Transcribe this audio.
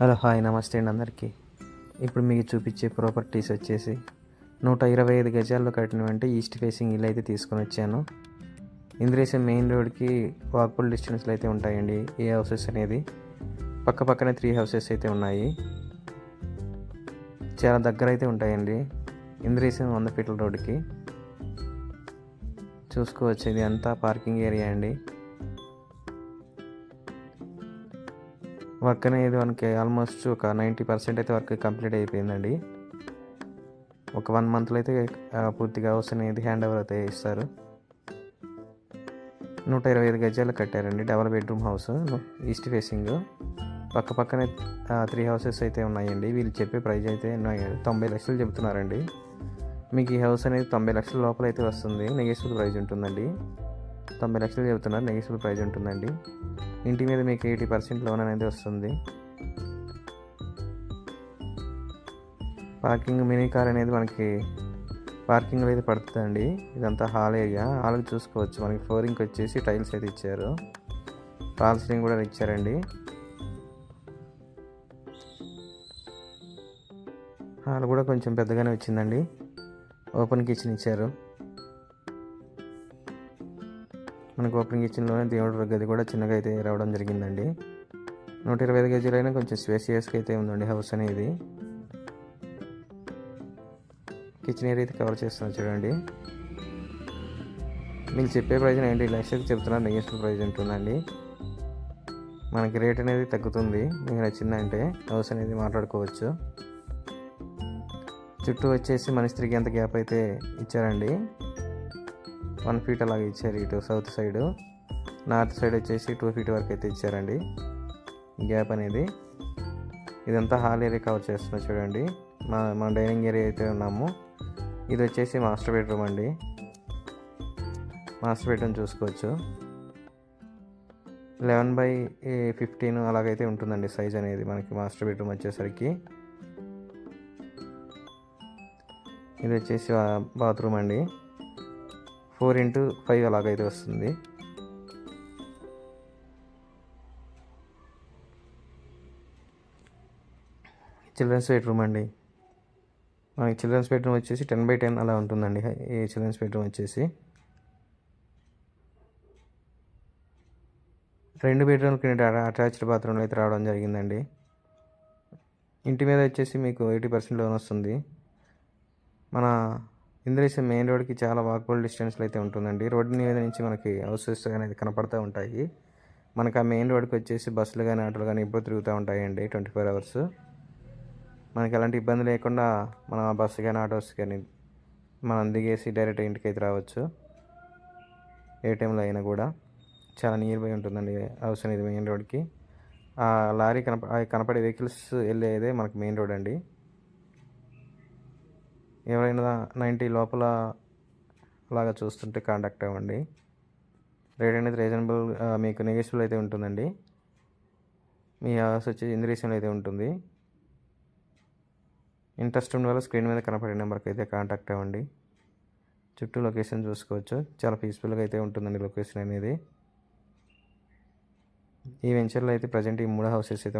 Hello hi నమస్తే అండి అందరికీ. ఇప్పుడు మీకు చూపించే ప్రాపర్టీస్ వచ్చేసి 125 గజాల్లో కట్టినవంటే ఈస్ట్ ఫేసింగ్ ఇల్లు అయితే తీసుకొని వచ్చాను. ఇంద్రేసే మెయిన్ రోడ్కి వాక్బుల్ డిస్టెన్స్లో అయితే ఉంటాయండి ఈ హౌసెస్ అనేది. పక్క పక్కనే 3 హౌసెస్ అయితే ఉన్నాయి. చాలా దగ్గర అయితే ఉంటాయండి ఇంద్రేసే 100 ఫీట్ల రోడ్డుకి. చూసుకోవచ్చు, ఇది అంతా పార్కింగ్ ఏరియా అండి. వర్క్ అనేది మనకి ఆల్మోస్ట్ ఒక 90% అయితే వర్క్ కంప్లీట్ అయిపోయిందండి. ఒక 1 మంత్లో అయితే పూర్తిగా హౌస్ అనేది హ్యాండ్ ఓవర్ అయితే ఇస్తారు. 125 గజాలు కట్టారండి. Double bedroom house, east facing. పక్క పక్కనే 3 హౌసెస్ అయితే ఉన్నాయండి. వీళ్ళు చెప్పే ప్రైస్ అయితే 90 లక్షలు చెబుతున్నారండి. మీకు ఈ హౌస్ అనేది 90 లక్షల లోపల అయితే వస్తుంది. నెగోషియబుల్ ప్రైస్ ఉంటుందండి. 90 లక్షలు చెబుతున్నారు, నెగోషియబుల్ ప్రైస్ ఉంటుందండి. ఇంటి మీద మీకు 80% లోన్ అనేది వస్తుంది. పార్కింగ్ మినీ కార్ అనేది మనకి పార్కింగ్లో అయితే పడుతుందండి. ఇదంతా హాల్ ఏరియా. హాల్కి చూసుకోవచ్చు, మనకి ఫ్లోరింగ్కి వచ్చేసి టైల్స్ అయితే ఇచ్చారు. ఫాల్ సీలింగ్ కూడా ఇచ్చారండి. హాల్ కూడా కొంచెం పెద్దగానే వచ్చిందండి. ఓపెన్ కిచెన్ ఇచ్చారు. మనకు ఓపెన్ కిచెన్లోనే దేవుడు గది కూడా చిన్నగా అయితే రావడం జరిగిందండి. 125 గజాలైనా కొంచెం స్పేసియస్గా అయితే ఉందండి హౌస్ అనేది. కిచెన్ ఏరియా అయితే కవర్ చేస్తున్నాను చూడండి. మీకు చెప్పే ప్రైస్ 90 లక్షలు చెప్తున్నారు, నెగోషియబుల్ ప్రైస్ ఉంటుందండి. మనకి రేట్ అనేది తగ్గుతుంది. మీకు నచ్చిందంటే హౌస్ అనేది మాట్లాడుకోవచ్చు. చుట్టూ వచ్చేసి మనిషి తిరిగేంత గ్యాప్ అయితే ఇచ్చారండి. 1 ఫీట్ అలాగే ఇచ్చారు. ఇటు సౌత్ సైడు, నార్త్ సైడ్ వచ్చేసి 2 ఫీట్ వరకు అయితే ఇచ్చారండి గ్యాప్ అనేది. ఇదంతా హాల్ ఏరియా కవర్ చేస్తున్నా చూడండి. మన డైనింగ్ ఏరియా అయితే ఉన్నాము. ఇది వచ్చేసి మాస్టర్ బెడ్రూమ్ అండి. మాస్టర్ బెడ్రూమ్ చూసుకోవచ్చు. 11/15 అలాగైతే ఉంటుందండి సైజ్ అనేది మనకి మాస్టర్ బెడ్రూమ్ వచ్చేసరికి. ఇది వచ్చేసి బాత్రూమ్ అండి. 4x5 అలాగైతే వస్తుంది. చిల్డ్రన్స్ బెడ్రూమ్ అండి. మనకి చిల్డ్రన్స్ బెడ్రూమ్ వచ్చేసి 10/10 అలా ఉంటుందండి. ఈ చిల్డ్రన్స్ బెడ్రూమ్ వచ్చేసి 2 బెడ్రూమ్కి అటాచ్డ్ బాత్రూమ్లు అయితే రావడం జరిగిందండి. ఇంటి మీద వచ్చేసి మీకు 80% లోన్ వస్తుంది. మన ఇంద్రేశం మెయిన్ రోడ్కి చాలా వాకబుల్ డిస్టెన్స్లో అయితే ఉంటుందండి. రోడ్డు మీద నుంచి మనకి హౌసెస్ అనేది కనపడుతూ ఉంటాయి. మనకు ఆ మెయిన్ రోడ్కి వచ్చేసి బస్సులు కానీ ఆటోలు కానీ ఎప్పుడు తిరుగుతూ ఉంటాయండి 24 అవర్స్. మనకి ఎలాంటి ఇబ్బంది లేకుండా మన బస్సు కానీ ఆటోస్ కానీ మనం దిగేసి డైరెక్ట్ ఇంటికి అయితే రావచ్చు. ఏ టైంలో అయినా కూడా చాలా నియర్ బై ఉంటుందండి హౌస్ అనేది మెయిన్ రోడ్కి. ఆ లారీ కనపడే వెహికల్స్ వెళ్ళేదే మనకి మెయిన్ రోడ్ అండి. ఎవరైనా 90 లోపల అలాగా చూస్తుంటే కాంటాక్ట్ అవ్వండి. రేట్ అనేది రీజనబుల్, మీకు నెగోషియబుల్ అయితే ఉంటుందండి. మీ హౌస్ వచ్చి ఇంద్రేశంలో అయితే ఉంటుంది. ఇంట్రెస్ట్ ఉన్న వాళ్ళు స్క్రీన్ మీద కనపడే నెంబర్కి అయితే కాంటాక్ట్ అవ్వండి. చుట్టూ లొకేషన్ చూసుకోవచ్చు, చాలా పీస్ఫుల్గా అయితే ఉంటుందండి లొకేషన్ అనేది. ఈ వెంచర్లో అయితే ప్రజెంట్ ఈ 3 హౌసెస్ అయితే